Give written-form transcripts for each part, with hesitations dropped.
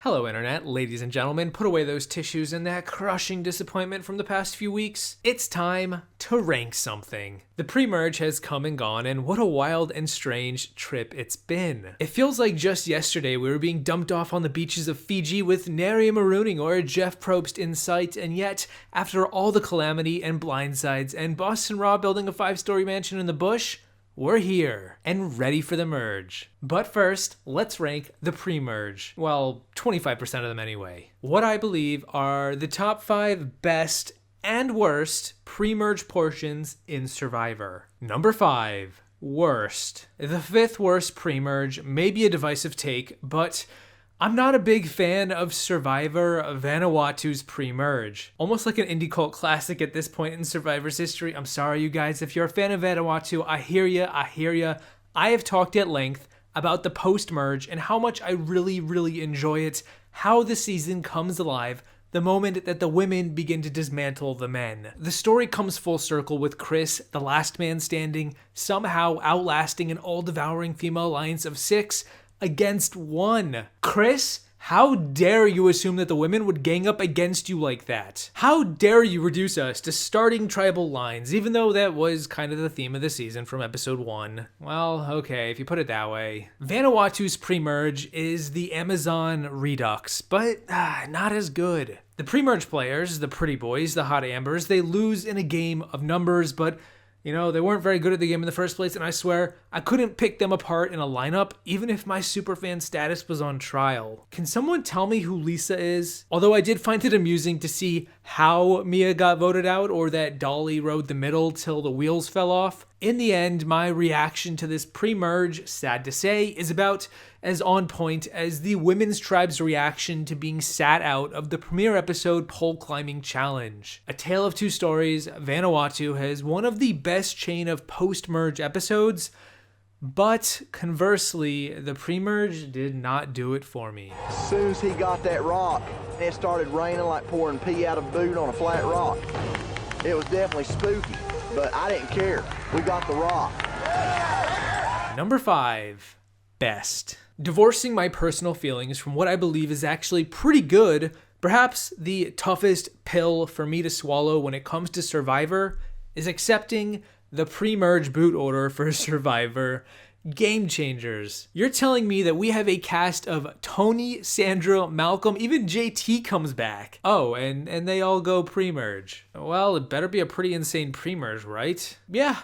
Hello Internet, ladies and gentlemen, put away those tissues and that crushing disappointment from the past few weeks. It's time to rank something. The pre-merge has come and gone, and what a wild and strange trip it's been. It feels like just yesterday we were being dumped off on the beaches of Fiji with nary a marooning or a Jeff Probst in sight, and yet, after all the calamity and blindsides and Boston Raw building a 5-story mansion in the bush, we're here and ready for the merge. But first, let's rank the pre-merge. Well, 25% of them anyway. What I believe are the top 5 best and worst pre-merge portions in Survivor. Number 5, worst. The 5th worst pre-merge may be a divisive take, but I'm not a big fan of Survivor Vanuatu's pre-merge. Almost like an indie cult classic at this point in Survivor's history. I'm sorry, you guys. If you're a fan of Vanuatu, I hear ya. I have talked at length about the post-merge and how much I really enjoy it, how the season comes alive the moment that the women begin to dismantle the men. The story comes full circle with Chris, the last man standing, somehow outlasting an all-devouring female alliance of 6 against 1. Chris, how dare you assume that the women would gang up against you like that? How dare you reduce us to starting tribal lines, even though that was kind of the theme of the season from episode 1. Well, okay, if you put it that way. Vanuatu's pre-merge is the Amazon Redux, but not as good. The pre-merge players, the pretty boys, the hot ambers, they lose in a game of numbers, but you know, they weren't very good at the game in the first place, and I swear, I couldn't pick them apart in a lineup, even if my superfan status was on trial. Can someone tell me who Lisa is? Although I did find it amusing to see how Mia got voted out, or that Dolly rode the middle till the wheels fell off. In the end, my reaction to this pre-merge, sad to say, is about as on point as the women's tribe's reaction to being sat out of the premiere episode pole climbing challenge. A tale of two stories, Vanuatu has one of the best chain of post-merge episodes, but conversely, the pre-merge did not do it for me. As soon as he got that rock, it started raining like pouring pee out of a boot on a flat rock. It was definitely spooky, but I didn't care. We got the rock. Number 5, best. Divorcing my personal feelings from what I believe is actually pretty good, perhaps the toughest pill for me to swallow when it comes to Survivor is accepting the pre-merge boot order for Survivor Game Changers. You're telling me that we have a cast of Tony, Sandra, Malcolm, even JT comes back. Oh, and they all go pre-merge. Well, it better be a pretty insane pre-merge, right? Yeah.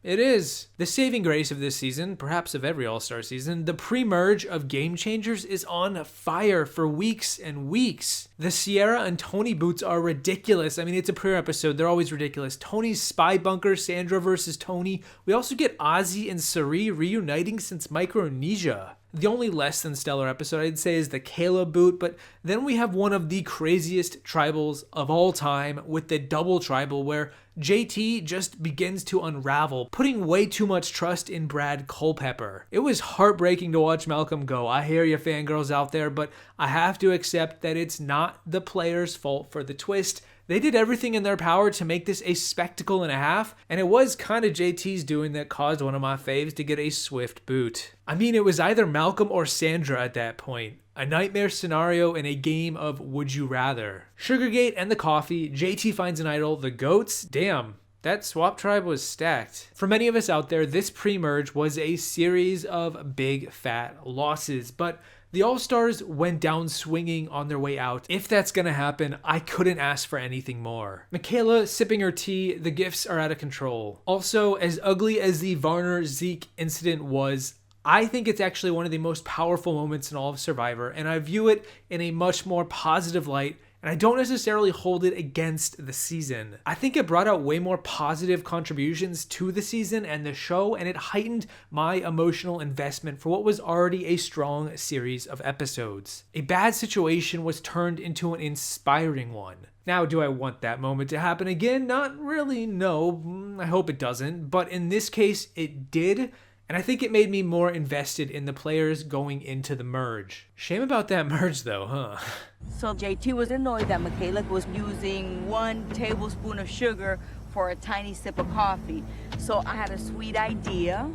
It is. The saving grace of this season, perhaps of every All-Star season, the pre-merge of Game Changers is on fire for weeks and weeks. The Sierra and Tony boots are ridiculous. I mean, it's a pre episode. They're always ridiculous. Tony's spy bunker, Sandra versus Tony. We also get Ozzy and Sari reuniting since Micronesia. The only less than stellar episode I'd say is the Kayla boot, but then we have one of the craziest tribals of all time with the double tribal where JT just begins to unravel, putting way too much trust in Brad Culpepper. It was heartbreaking to watch Malcolm go. I hear you fangirls out there, but I have to accept that it's not the players' fault for the twist. They did everything in their power to make this a spectacle and a half, and it was kind of JT's doing that caused one of my faves to get a swift boot. I mean, it was either Malcolm or Sandra at that point. A nightmare scenario in a game of Would You Rather. Sugargate and the coffee, JT finds an idol, the goats, damn. That swap tribe was stacked. For many of us out there, this pre-merge was a series of big fat losses, but the All-Stars went down swinging on their way out. If that's gonna happen, I couldn't ask for anything more. Michaela sipping her tea, the gifts are out of control. Also, as ugly as the Varner-Zeke incident was, I think it's actually one of the most powerful moments in all of Survivor, and I view it in a much more positive light, and I don't necessarily hold it against the season. I think it brought out way more positive contributions to the season and the show, and it heightened my emotional investment for what was already a strong series of episodes. A bad situation was turned into an inspiring one. Now, do I want that moment to happen again? Not really, no. I hope it doesn't, but in this case, it did. And I think it made me more invested in the players going into the merge. Shame about that merge though, huh? So JT was annoyed that Michaela was using 1 tablespoon of sugar for a tiny sip of coffee. So I had a sweet idea.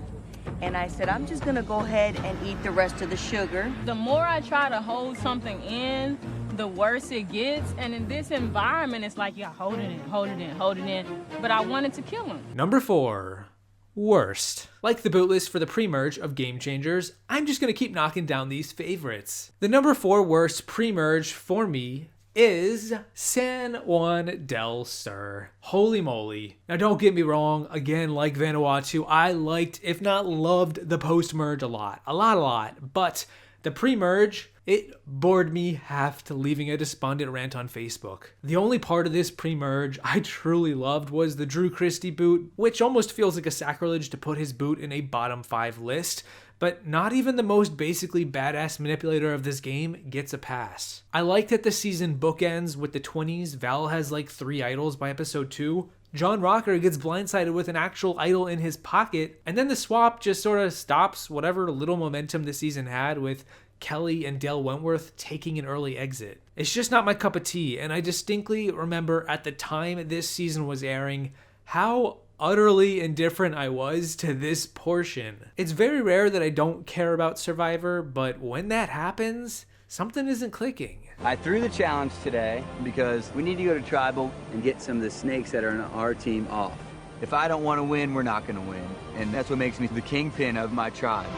And I said, I'm just gonna go ahead and eat the rest of the sugar. The more I try to hold something in, the worse it gets. And in this environment, it's like, yeah, hold it in, hold it in, hold it in. But I wanted to kill him. Number 4. Worst. Like the boot list for the pre-merge of Game Changers, I'm just going to keep knocking down these favorites. The number 4 worst pre-merge for me is San Juan del Sur. Holy moly. Now don't get me wrong, again, like Vanuatu, I liked, if not loved, the post-merge a lot, but the pre-merge, it bored me half to leaving a despondent rant on Facebook. The only part of this pre-merge I truly loved was the Drew Christie boot, which almost feels like a sacrilege to put his boot in a bottom 5 list, but not even the most basically badass manipulator of this game gets a pass. I like that the season bookends with the 20s. Val has like 3 idols by episode 2. John Rocker gets blindsided with an actual idol in his pocket, and then the swap just sort of stops whatever little momentum the season had with Kelly and Dale Wentworth taking an early exit. It's just not my cup of tea, and I distinctly remember at the time this season was airing how utterly indifferent I was to this portion. It's very rare that I don't care about Survivor, but when that happens, something isn't clicking. I threw the challenge today because we need to go to Tribal and get some of the snakes that are on our team off. If I don't want to win, we're not going to win. And that's what makes me the kingpin of my tribe.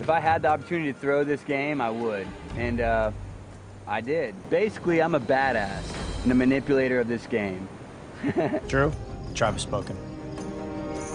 If I had the opportunity to throw this game, I would. And I did. Basically, I'm a badass and a manipulator of this game. Drew, the tribe has spoken.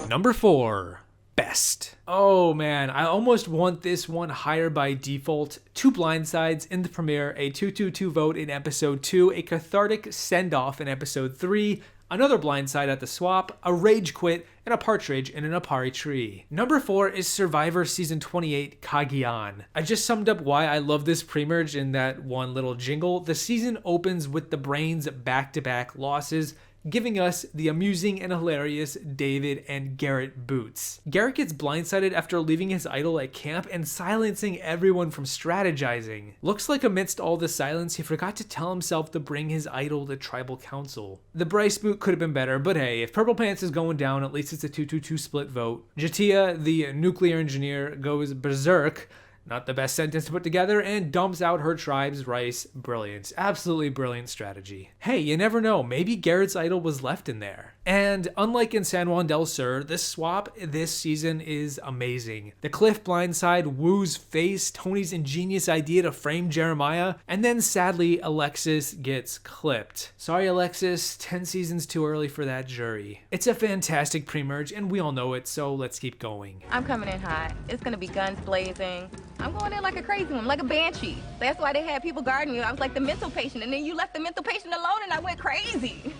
Number 4. Best. Oh man, I almost want this one higher by default. 2 blindsides in the premiere, a 2-2-2 vote in episode 2, a cathartic send-off in episode 3, another blindside at the swap, a rage quit, and a partridge in an Apari tree. Number 4 is Survivor Season 28, Cagayan. I just summed up why I love this pre-merge in that one little jingle. The season opens with the Brains back-to-back losses, giving us the amusing and hilarious David and Garrett boots. Garrett gets blindsided after leaving his idol at camp and silencing everyone from strategizing. Looks like amidst all the silence, he forgot to tell himself to bring his idol to tribal council. The Bryce boot could have been better, but hey, if Purple Pants is going down, at least it's a 2-2-2 split vote. Jatia, the nuclear engineer, goes berserk. Not the best sentence to put together, and dumps out her tribe's rice. Brilliant. Absolutely brilliant strategy. Hey, you never know. Maybe Garrett's idol was left in there. And unlike in San Juan del Sur, the swap this season is amazing. The Cliff blindside, Woo's face, Tony's ingenious idea to frame Jeremiah, and then sadly, Alexis gets clipped. Sorry, Alexis, 10 seasons too early for that jury. It's a fantastic pre-merge, and we all know it, so let's keep going. I'm coming in hot. It's gonna be guns blazing. I'm going in like a crazy one, like a banshee. That's why they had people guarding you. I was like the mental patient, and then you left the mental patient alone, and I went crazy.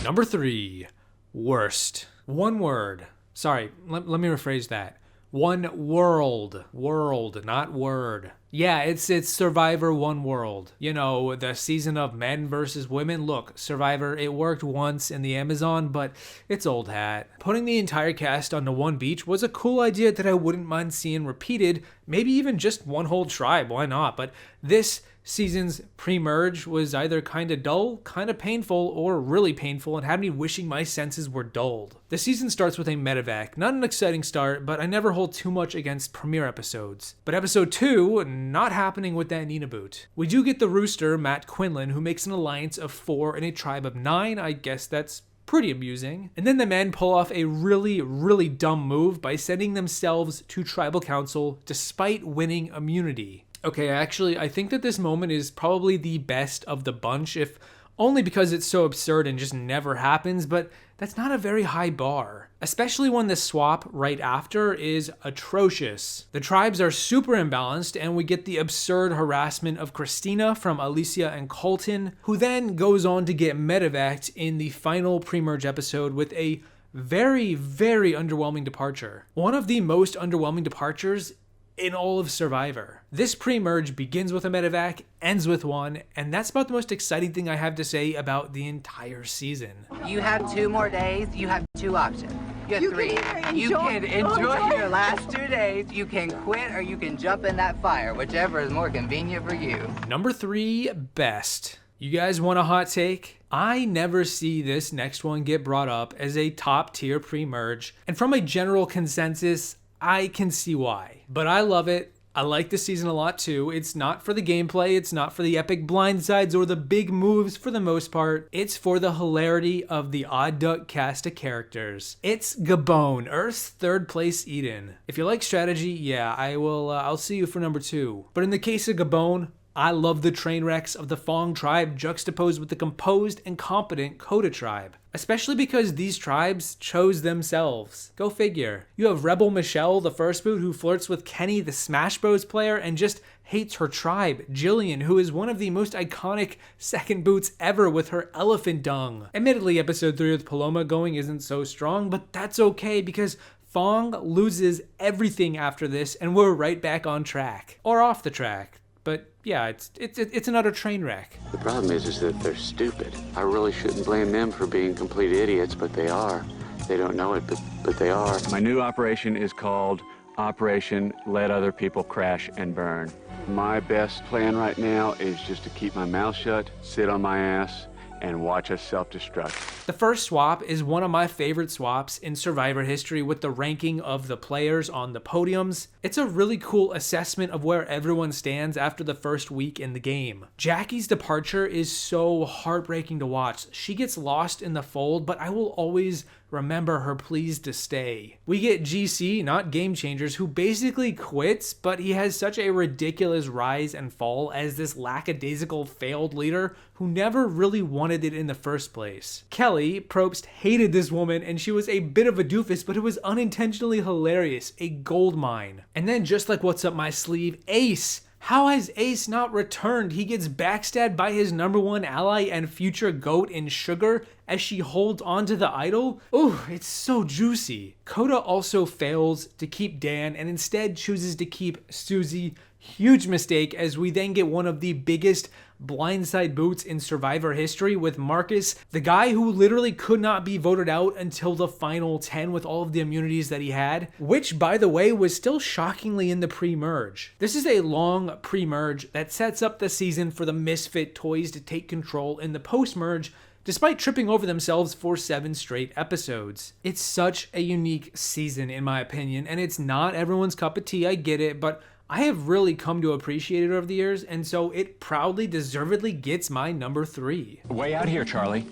Number 3, worst. One word. Sorry, let me rephrase that. One world. World, not word. Yeah, it's Survivor One World. You know, the season of men versus women. Look, Survivor, it worked once in the Amazon, but it's old hat. Putting the entire cast onto one beach was a cool idea that I wouldn't mind seeing repeated. Maybe even just one whole tribe, why not? But this season's pre-merge was either kind of dull, kind of painful, or really painful and had me wishing my senses were dulled. The season starts with a medevac. Not an exciting start, but I never hold too much against premiere episodes. But episode 2, not happening with that Nina boot. We do get the rooster, Matt Quinlan, who makes an alliance of 4 in a tribe of 9. I guess that's pretty amusing. And then the men pull off a really, really dumb move by sending themselves to tribal council despite winning immunity. Okay, actually, I think that this moment is probably the best of the bunch, if only because it's so absurd and just never happens, but that's not a very high bar. Especially when the swap right after is atrocious. The tribes are super imbalanced, and we get the absurd harassment of Christina from Alicia and Colton, who then goes on to get medevaced in the final pre-merge episode with a very, very underwhelming departure. One of the most underwhelming departures in all of Survivor. This pre-merge begins with a medevac, ends with one, and that's about the most exciting thing I have to say about the entire season. You have 2 more days. You have 2 options. You have 3. You can enjoy your last 2 days. You can quit, or you can jump in that fire, whichever is more convenient for you. Number 3, best. You guys want a hot take? I never see this next one get brought up as a top tier pre-merge, and from a general consensus, I can see why. But I love it. I like this season a lot too. It's not for the gameplay, it's not for the epic blindsides or the big moves for the most part. It's for the hilarity of the odd duck cast of characters. It's Gabon, Earth's third place Eden. If you like strategy, yeah, I'll see you for number 2. But in the case of Gabon, I love the train wrecks of the Fong tribe juxtaposed with the composed and competent Coda tribe. Especially because these tribes chose themselves. Go figure. You have Rebel Michelle, the first boot, who flirts with Kenny, the Smash Bros player, and just hates her tribe. Jillian, who is one of the most iconic second boots ever with her elephant dung. Admittedly, episode 3 with Paloma going isn't so strong, but that's okay because Fong loses everything after this and we're right back on track. Or off the track. But yeah, it's another train wreck. The problem is that they're stupid. I really shouldn't blame them for being complete idiots, but they are. They don't know it, but they are. My new operation is called Operation Let Other People Crash and Burn. My best plan right now is just to keep my mouth shut, sit on my ass, and watch us self-destruct. The first swap is one of my favorite swaps in Survivor history with the ranking of the players on the podiums. It's a really cool assessment of where everyone stands after the first week in the game. Jackie's departure is so heartbreaking to watch. She gets lost in the fold, but I will always remember her pleas to stay. We get GC, not Game Changers, who basically quits, but he has such a ridiculous rise and fall as this lackadaisical failed leader who never really wanted it in the first place. Kelly, Probst, hated this woman and she was a bit of a doofus, but it was unintentionally hilarious, a gold mine. And then just like what's up my sleeve, Ace. How has Ace not returned? He gets backstabbed by his number 1 ally and future GOAT in Sugar as she holds onto the idol. Ooh, it's so juicy. Coda also fails to keep Dan and instead chooses to keep Susie. Huge mistake, as we then get one of the biggest blindside boots in Survivor history with Marcus, the guy who literally could not be voted out until the final 10 with all of the immunities that he had, which by the way was still shockingly in the pre-merge. This is a long pre-merge that sets up the season for the Misfit toys to take control in the post-merge, despite tripping over themselves for 7 straight episodes. It's such a unique season in my opinion, and it's not everyone's cup of tea, I get it, but I have really come to appreciate it over the years, and so it proudly, deservedly gets my number 3. Way out here, Charlie.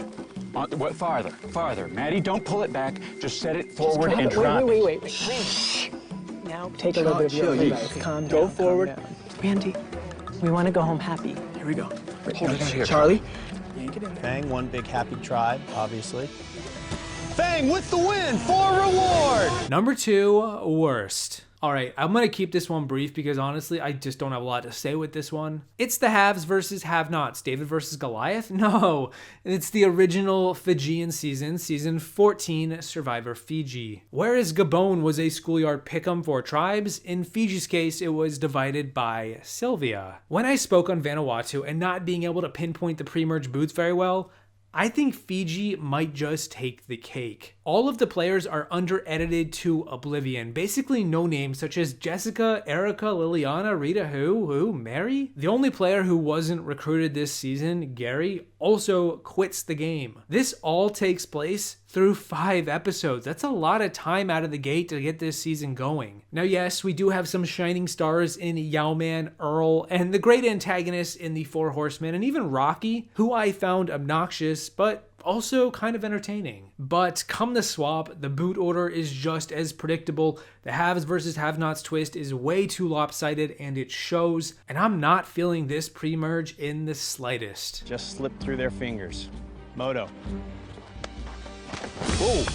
What farther? Farther. Maddie, don't pull it back. Just set it forward and drop. Wait. Now take a little bit of your advice. Calm down. Go forward. Randy, we want to go home happy. Here we go. Hold it out here, Charlie. Yank it in. Fang, one big happy tribe, obviously. Fang with the win for reward! Number 2, worst. All right, I'm going to keep this one brief because honestly, I just don't have a lot to say with this one. It's the haves versus have-nots. David versus Goliath? No, it's the original Fijian season, season 14, Survivor Fiji. Whereas Gabon was a schoolyard pick'em for tribes, in Fiji's case, it was divided by Sylvia. When I spoke on Vanuatu and not being able to pinpoint the pre-merge boots very well, I think Fiji might just take the cake. All of the players are under-edited to oblivion. Basically no names such as Jessica, Erica, Liliana, Rita, Mary? The only player who wasn't recruited this season, Gary, also quits the game. This all takes place through 5 episodes. That's a lot of time out of the gate to get this season going. Now yes, we do have some shining stars in Yowman, Earl, and the great antagonists in the 4 Horsemen, and even Rocky, who I found obnoxious, but also kind of entertaining. But come the swap, the boot order is just as predictable. The haves versus have-nots twist is way too lopsided and it shows, and I'm not feeling this pre-merge in the slightest. Just slipped through their fingers. Moto. Whoa.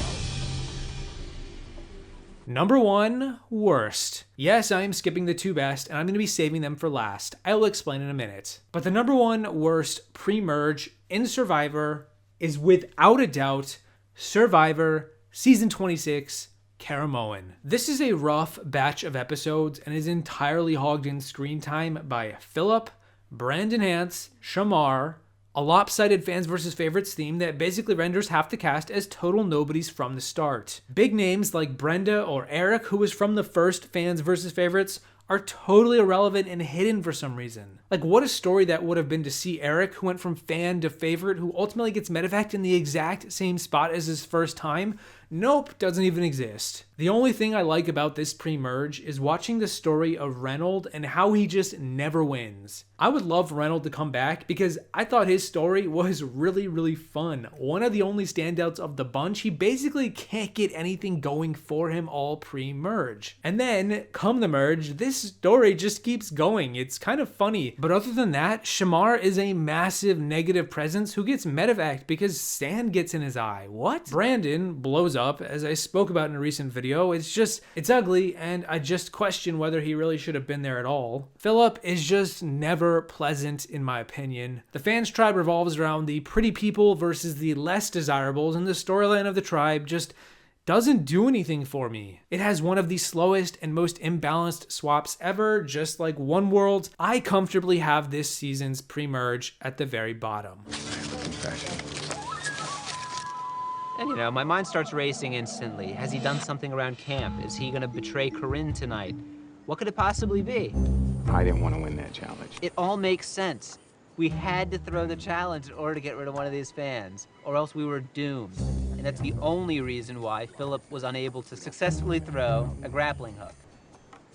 Number 1, worst. Yes, I am skipping the 2 best, and I'm going to be saving them for last. I will explain in a minute. But the number 1 worst pre-merge in Survivor is without a doubt Survivor Season 26, Caramoan. This is a rough batch of episodes and is entirely hogged in screen time by Philip, Brandon Hance, Shamar, a lopsided fans versus favorites theme that basically renders half the cast as total nobodies from the start. Big names like Brenda or Eric, who was from the first fans versus favorites, are totally irrelevant and hidden for some reason. Like, what a story that would have been to see Eric, who went from fan to favorite, who ultimately gets medevaced in the exact same spot as his first time. Nope, doesn't even exist. The only thing I like about this pre-merge is watching the story of Reynold and how he just never wins. I would love Reynold to come back because I thought his story was really, really fun. One of the only standouts of the bunch, he basically can't get anything going for him all pre-merge. And then, come the merge, this story just keeps going. It's kind of funny. But other than that, Shamar is a massive negative presence who gets medevaced because sand gets in his eye. What? Brandon blows up, as I spoke about in a recent video. It's ugly, and I just question whether he really should have been there at all. Philip is just never pleasant, in my opinion. The fans' tribe revolves around the pretty people versus the less desirables, and the storyline of the tribe just doesn't do anything for me. It has one of the slowest and most imbalanced swaps ever, just like One World. I comfortably have this season's pre-merge at the very bottom. And you know, my mind starts racing instantly. Has he done something around camp? Is he gonna betray Corinne tonight? What could it possibly be? I didn't want to win that challenge. It all makes sense. We had to throw the challenge in order to get rid of one of these fans, or else we were doomed. And that's the only reason why Philip was unable to successfully throw a grappling hook.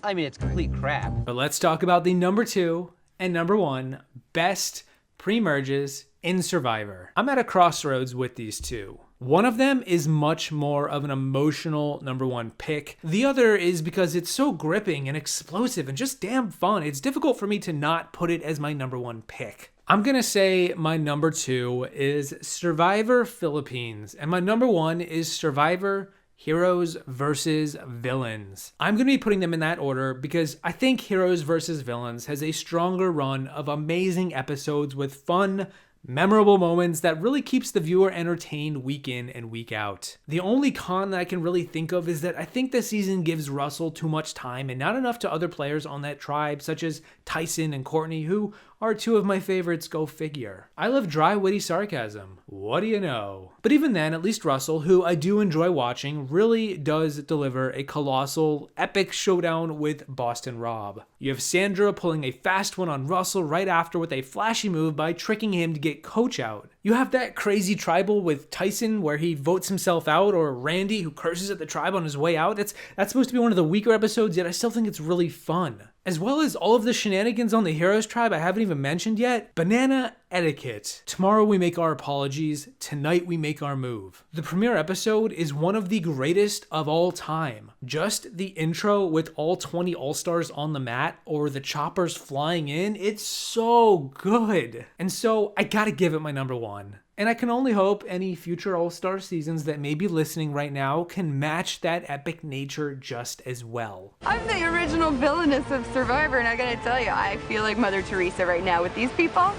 I mean, it's complete crap. But let's talk about the number 2 and number 1 best pre-merges in Survivor. I'm at a crossroads with these two. One of them is much more of an emotional number 1 pick. The other is because it's so gripping and explosive and just damn fun. It's difficult for me to not put it as my number 1 pick. I'm gonna say my number 2 is Survivor Philippines, and my number 1 is Survivor Heroes versus Villains. I'm gonna be putting them in that order because I think Heroes versus Villains has a stronger run of amazing episodes with fun, memorable moments that really keeps the viewer entertained week in and week out. The only con that I can really think of is that I think the season gives Russell too much time and not enough to other players on that tribe, such as Tyson and Courtney, who are 2 of my favorites, go figure. I love dry, witty sarcasm. What do you know? But even then, at least Russell, who I do enjoy watching, really does deliver a colossal, epic showdown with Boston Rob. You have Sandra pulling a fast one on Russell right after with a flashy move by tricking him to get Coach out. You have that crazy tribal with Tyson where he votes himself out, or Randy who curses at the tribe on his way out. That's supposed to be one of the weaker episodes, yet I still think it's really fun. As well as all of the shenanigans on the Heroes tribe I haven't even mentioned yet. Banana etiquette. Tomorrow we make our apologies, tonight we make our move. The premiere episode is one of the greatest of all time. Just the intro with all 20 All-Stars on the mat, or the choppers flying in, it's so good. And so I gotta give it my number 1. And I can only hope any future All-Star seasons that may be listening right now can match that epic nature just as well. I'm the original villainess of Survivor, and I gotta tell you, I feel like Mother Teresa right now with these people.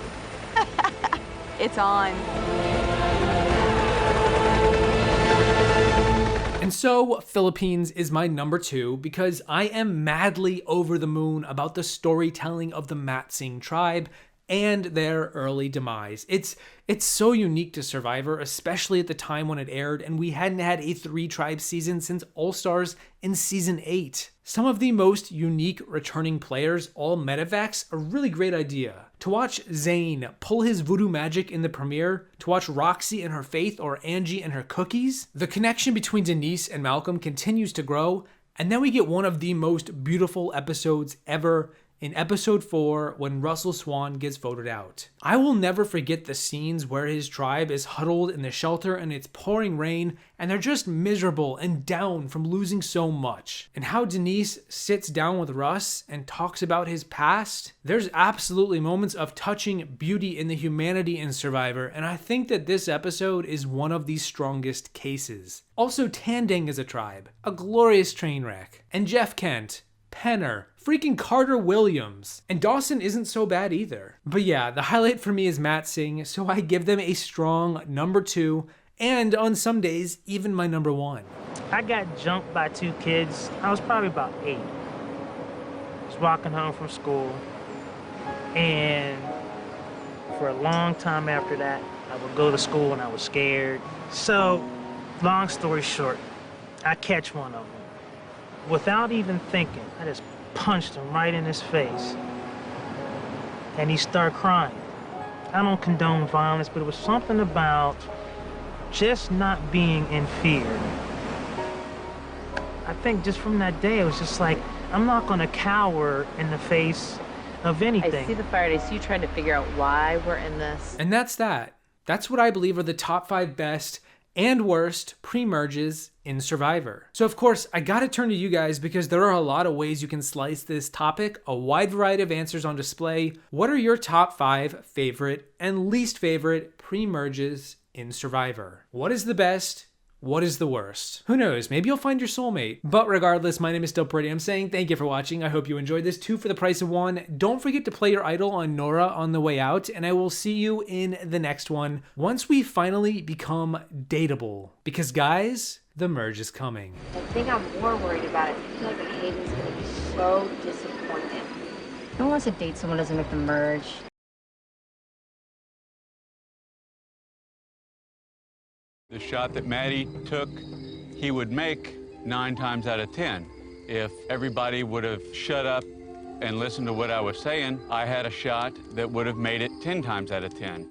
It's on. And so, Philippines is my number 2 because I am madly over the moon about the storytelling of the Matsing tribe and their early demise. It's so unique to Survivor, especially at the time when it aired, and we hadn't had a 3-tribe season since All-Stars in season 8. Some of the most unique returning players, all medevacs, a really great idea. To watch Zane pull his voodoo magic in the premiere, to watch Roxy and her faith, or Angie and her cookies, the connection between Denise and Malcolm continues to grow, and then we get one of the most beautiful episodes ever in episode 4 when Russell Swan gets voted out. I will never forget the scenes where his tribe is huddled in the shelter and it's pouring rain and they're just miserable and down from losing so much. And how Denise sits down with Russ and talks about his past. There's absolutely moments of touching beauty in the humanity in Survivor, and I think that this episode is one of the strongest cases. Also, Tandang is a tribe, a glorious train wreck. And Jeff Kent, Penner, freaking Carter Williams. And Dawson isn't so bad either. But yeah, the highlight for me is Matsing, so I give them a strong number 2, and on some days, even my number 1. I got jumped by 2 kids. I was probably about 8. I was walking home from school, and for a long time after that, I would go to school and I was scared. So, long story short, I catch one of them. Without even thinking, I just punched him right in his face. And he started crying. I don't condone violence, but it was something about just not being in fear. I think just from that day, it was just like, I'm not gonna cower in the face of anything. I see the fire, and I see you trying to figure out why we're in this. And that's that. That's what I believe are the top 5 best and worst pre-merges in Survivor. So of course, I gotta turn to you guys because there are a lot of ways you can slice this topic, a wide variety of answers on display. What are your top 5 favorite and least favorite pre-merges in Survivor? What is the best? What is the worst? Who knows? Maybe you'll find your soulmate. But regardless, my name is still Peridiam saying thank you for watching. I hope you enjoyed this. 2 for the price of 1. Don't forget to play your idol on Nora on the way out, and I will see you in the next one once we finally become dateable. Because guys, the merge is coming. I think I'm more worried about it. I feel like Hayden's gonna be so disappointed. No one wants to date someone who doesn't make the merge. The shot that Maddie took, he would make 9 times out of 10. If everybody would have shut up and listened to what I was saying, I had a shot that would have made it 10 times out of 10.